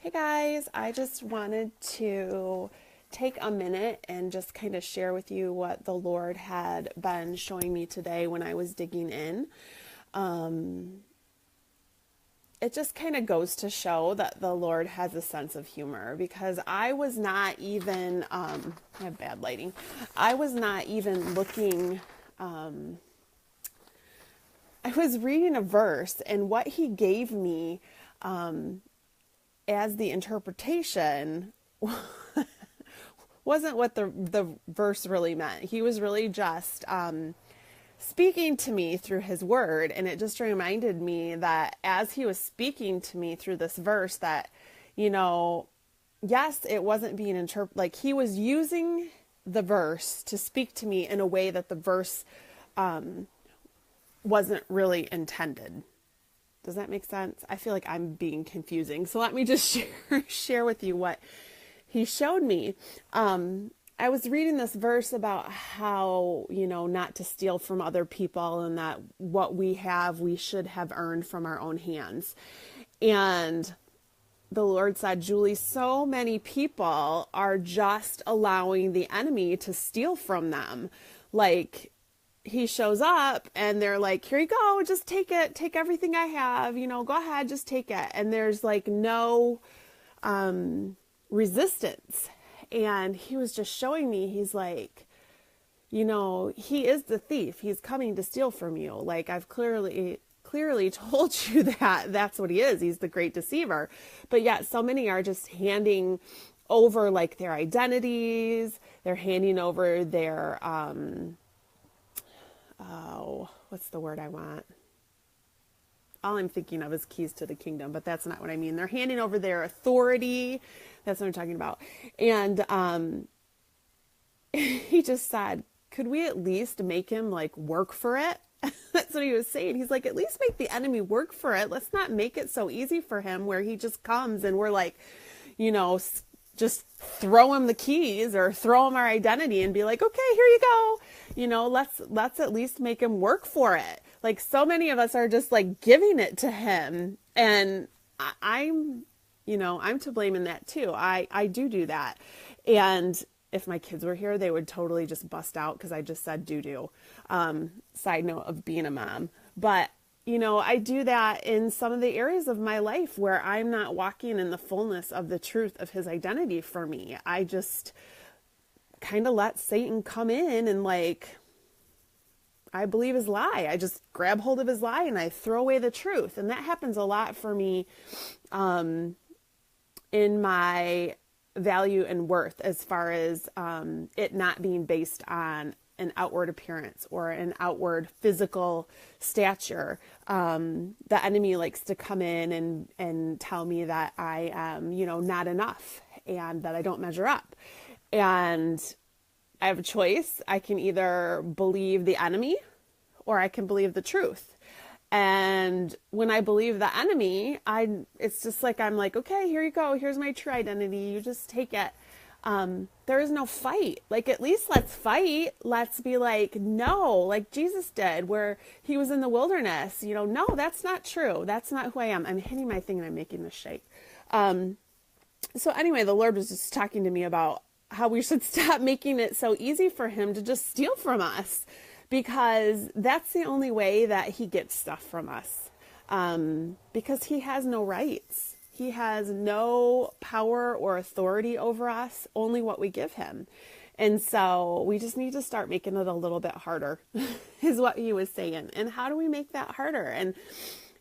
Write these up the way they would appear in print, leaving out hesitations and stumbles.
Hey guys, I just wanted to take a minute and just kind of share with you what the Lord had been showing me today when I was digging in. Um, it just kind of goes to show that the Lord has a sense of humor because I was not even, I have bad lighting. I was not even looking, I was reading a verse and what he gave me as the interpretation wasn't what the verse really meant. He was really just speaking to me through his word, and it just reminded me that as he was speaking to me through this verse that, you know, yes, it wasn't being interpreted, like he was using the verse to speak to me in a way that the verse wasn't really intended. Does that make sense? I feel like I'm being confusing. So let me just share with you what he showed me. I was reading this verse about how, not to steal from other people and that what we have, we should have earned from our own hands. And the Lord said, Julie, so many people are just allowing the enemy to steal from them. Like, he shows up and they're like, here you go, just take it, take everything I have, go ahead, just take it. And there's like no resistance. And he was just showing me, he's like, he is the thief. He's coming to steal from you. Like, I've clearly told you that that's what he is. He's the great deceiver. But yet so many are just handing over like their identities. They're handing over their, what's the word I want? All I'm thinking of is keys to the kingdom, but that's not what I mean. They're handing over their authority. That's what I'm talking about. And he just said, could we at least make him like work for it? That's what he was saying. He's like, at least make the enemy work for it. Let's not make it so easy for him where he just comes and we're like, just throw him the keys or throw him our identity and be like, okay, here you go. Let's at least make him work for it. Like, so many of us are just like giving it to him. And I'm to blame in that too. I do that. And if my kids were here, they would totally just bust out because I just said doo-doo. Side note of being a mom. But I do that in some of the areas of my life where I'm not walking in the fullness of the truth of his identity for me. I just kind of let Satan come in and like, I believe his lie. I just grab hold of his lie and I throw away the truth. And that happens a lot for me in my value and worth as far as it not being based on an outward appearance or an outward physical stature. The enemy likes to come in and tell me that I am, not enough and that I don't measure up. And I have a choice. I can either believe the enemy or I can believe the truth. And when I believe the enemy, it's just like, I'm like, okay, here you go. Here's my true identity. You just take it. There is no fight. Like, at least let's fight. Let's be like, no, like Jesus did, where he was in the wilderness, no, that's not true. That's not who I am. I'm hitting my thing and I'm making this shake. So anyway, the Lord was just talking to me about how we should stop making it so easy for him to just steal from us, because that's the only way that he gets stuff from us. Because he has no rights. He has no power or authority over us, only what we give him. And so we just need to start making it a little bit harder, is what he was saying. And how do we make that harder? And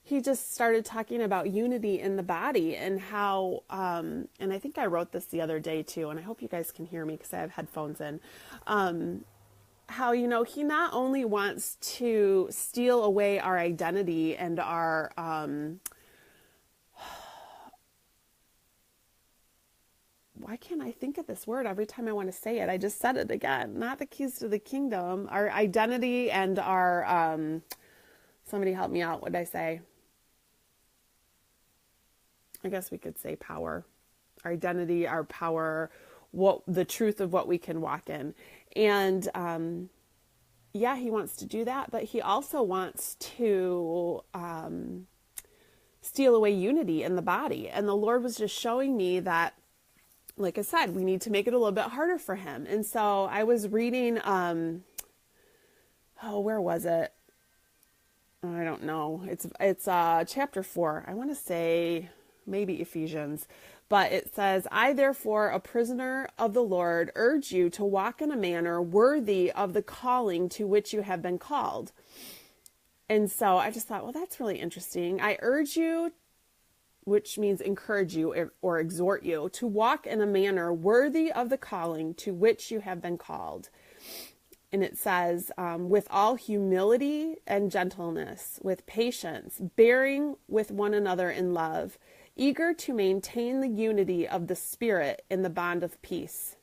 he just started talking about unity in the body and how, and I think I wrote this the other day too, and I hope you guys can hear me because I have headphones in, how, he not only wants to steal away our identity and our, why can't I think of this word every time I want to say it? I just said it again. Not the keys to the kingdom, our identity and our, somebody help me out. What did I say? I guess we could say power, our identity, our power, what the truth of what we can walk in. And, he wants to do that, but he also wants to, steal away unity in the body. And the Lord was just showing me that, like I said, we need to make it a little bit harder for him. And so I was reading, where was it? I don't know. It's chapter 4. I want to say maybe Ephesians, but it says, I therefore, a prisoner of the Lord, urge you to walk in a manner worthy of the calling to which you have been called. And so I just thought, well, that's really interesting. I urge you, which means encourage you or exhort you, to walk in a manner worthy of the calling to which you have been called. And it says, with all humility and gentleness, with patience, bearing with one another in love, eager to maintain the unity of the Spirit in the bond of peace.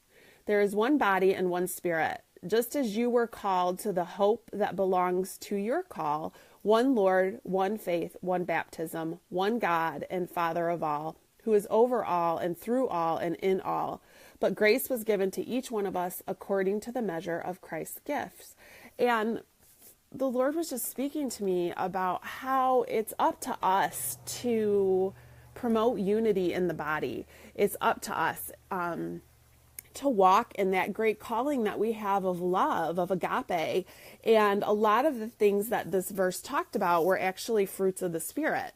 There is one body and one Spirit, just as you were called to the hope that belongs to your call, one Lord, one faith, one baptism, one God and Father of all, who is over all and through all and in all. But grace was given to each one of us according to the measure of Christ's gifts. And the Lord was just speaking to me about how it's up to us to promote unity in the body. It's up to us to walk in that great calling that we have of love, of agape. And a lot of the things that this verse talked about were actually fruits of the Spirit.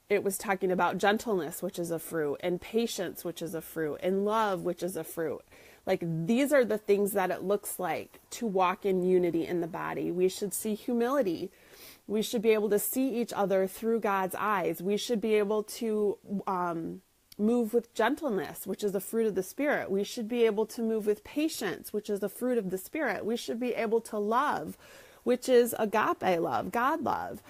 It was talking about gentleness, which is a fruit, and patience, which is a fruit, and love, which is a fruit. Like, these are the things that it looks like to walk in unity in the body. We should see humility. We should be able to see each other through God's eyes. We should be able to move with gentleness, which is a fruit of the Spirit. We should be able to move with patience, which is a fruit of the Spirit. We should be able to love, which is agape love, God love.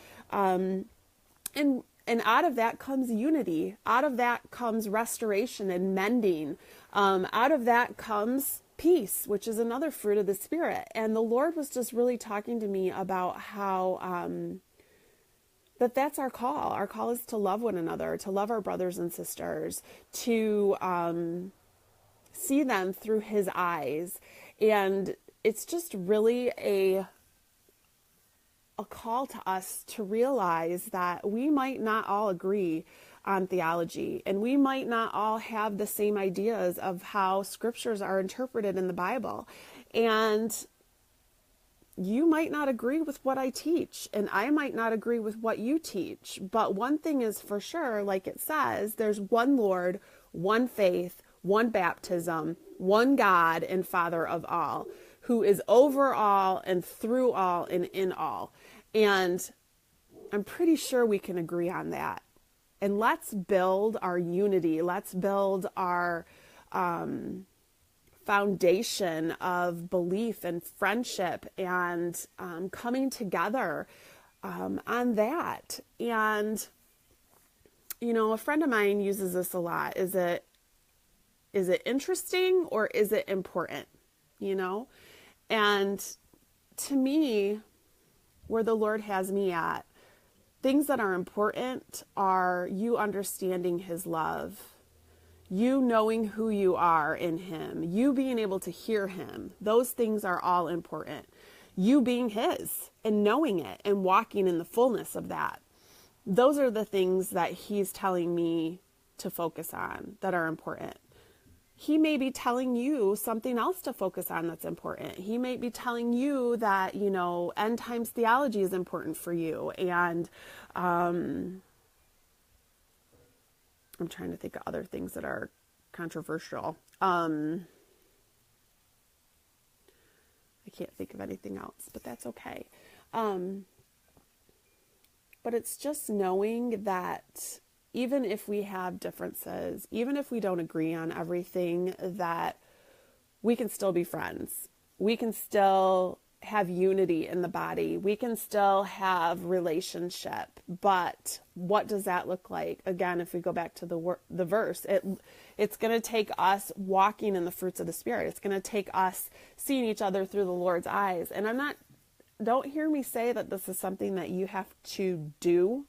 And out of that comes unity. Out of that comes restoration and mending. Out of that comes peace, which is another fruit of the Spirit. And the Lord was just really talking to me about how that's our call. Our call is to love one another, to love our brothers and sisters, to see them through His eyes. And it's just really a call to us to realize that we might not all agree on theology, and we might not all have the same ideas of how scriptures are interpreted in the Bible. And you might not agree with what I teach, and I might not agree with what you teach. But one thing is for sure, like it says, there's one Lord, one faith, one baptism, one God and Father of all, who is over all and through all and in all. And I'm pretty sure we can agree on that. And let's build our unity. Let's build our foundation of belief and friendship and coming together on that. And, you know, a friend of mine uses this a lot. Is it interesting or is it important? You know? And to me, where the Lord has me at, things that are important are you understanding His love, you knowing who you are in Him, you being able to hear Him. Those things are all important. You being His and knowing it and walking in the fullness of that. Those are the things that He's telling me to focus on that are important. He may be telling you something else to focus on that's important. He may be telling you that, you know, end times theology is important for you. And I'm trying to think of other things that are controversial. I can't think of anything else, but that's okay. But it's just knowing that even if we have differences, even if we don't agree on everything, that we can still be friends. We can still have unity in the body. We can still have relationship. But what does that look like? Again, if we go back to the verse, it's going to take us walking in the fruits of the Spirit. It's going to take us seeing each other through the Lord's eyes. And don't hear me say that this is something that you have to do.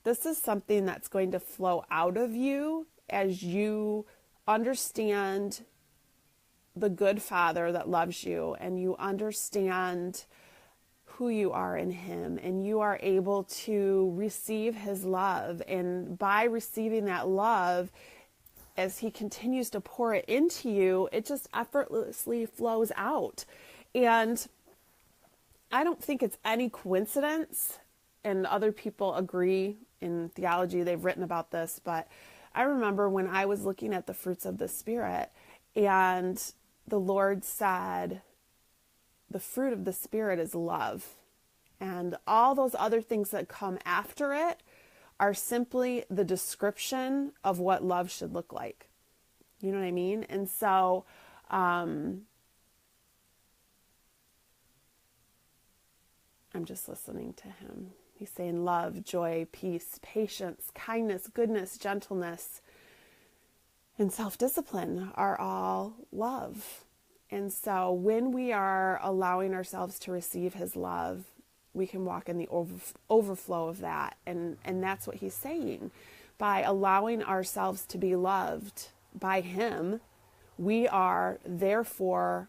This is something that's going to flow out of you as you understand the good Father that loves you, and you understand who you are in him, and you are able to receive his love. And by receiving that love, as he continues to pour it into you, it just effortlessly flows out. And I don't think it's any coincidence, and other people agree in theology, they've written about this, but I remember when I was looking at the fruits of the Spirit, and the Lord said, the fruit of the Spirit is love. And all those other things that come after it are simply the description of what love should look like. You know what I mean? And so, I'm just listening to him. He's saying love, joy, peace, patience, kindness, goodness, gentleness, and self-discipline are all love. And so when we are allowing ourselves to receive his love, we can walk in the overflow of that. And that's what he's saying. By allowing ourselves to be loved by him, we are therefore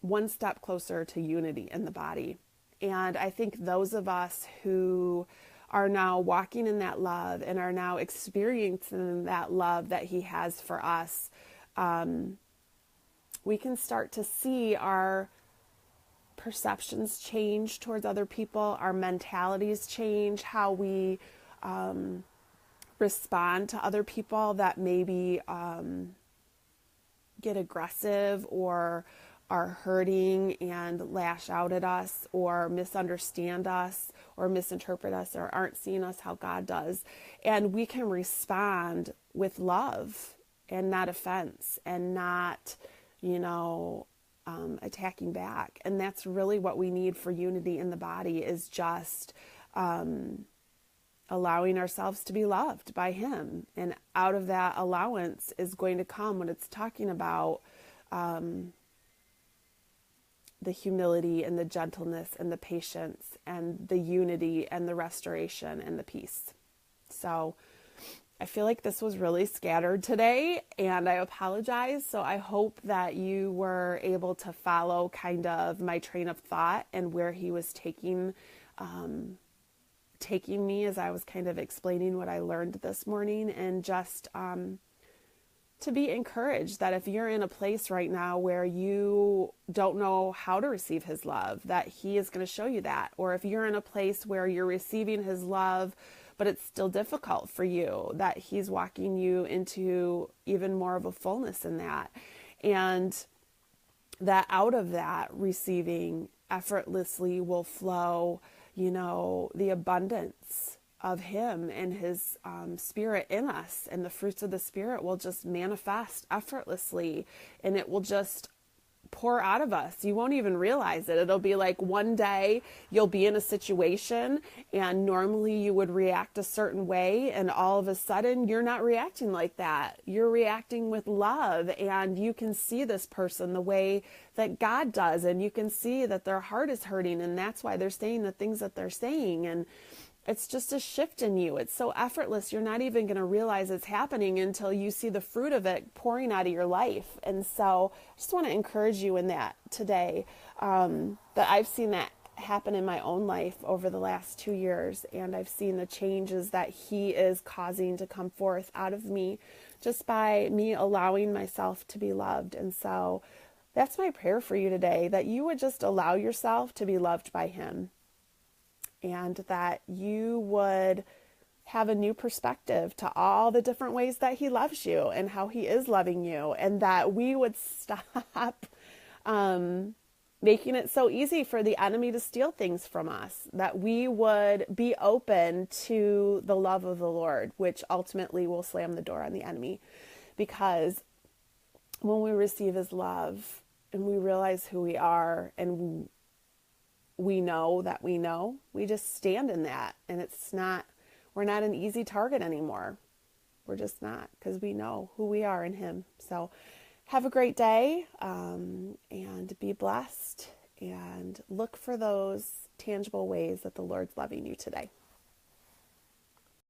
one step closer to unity in the body. And I think those of us who are now walking in that love and are now experiencing that love that he has for us, we can start to see our perceptions change towards other people, our mentalities change, how we respond to other people that maybe get aggressive or are hurting and lash out at us or misunderstand us or misinterpret us or aren't seeing us how God does. And we can respond with love and not offense and not, attacking back. And that's really what we need for unity in the body, is just allowing ourselves to be loved by him. And out of that allowance is going to come when it's talking about the humility and the gentleness and the patience and the unity and the restoration and the peace. So I feel like this was really scattered today, and I apologize. So I hope that you were able to follow kind of my train of thought and where he was taking me as I was kind of explaining what I learned this morning, and just to be encouraged that if you're in a place right now where you don't know how to receive his love, that he is going to show you that. Or if you're in a place where you're receiving his love, but it's still difficult for you, that he's walking you into even more of a fullness in that. And that out of that receiving effortlessly will flow, the abundance of him and his spirit in us, and the fruits of the Spirit will just manifest effortlessly, and it will just pour out of us. You won't even realize it. It'll be like one day you'll be in a situation and normally you would react a certain way, and all of a sudden you're not reacting like that. You're reacting with love, and you can see this person the way that God does, and you can see that their heart is hurting, and that's why they're saying the things that they're saying. And it's just a shift in you. It's so effortless. You're not even going to realize it's happening until you see the fruit of it pouring out of your life. And so I just want to encourage you in that today, that I've seen that happen in my own life over the last 2 years. And I've seen the changes that he is causing to come forth out of me just by me allowing myself to be loved. And so that's my prayer for you today, that you would just allow yourself to be loved by him, and that you would have a new perspective to all the different ways that he loves you and how he is loving you, and that we would stop making it so easy for the enemy to steal things from us, that we would be open to the love of the Lord, which ultimately will slam the door on the enemy. Because when we receive his love and we realize who we are, and we know that we just stand in that, and we're not an easy target anymore. We're just not, because we know who we are in him. So have a great day, and be blessed, and look for those tangible ways that the Lord's loving you today.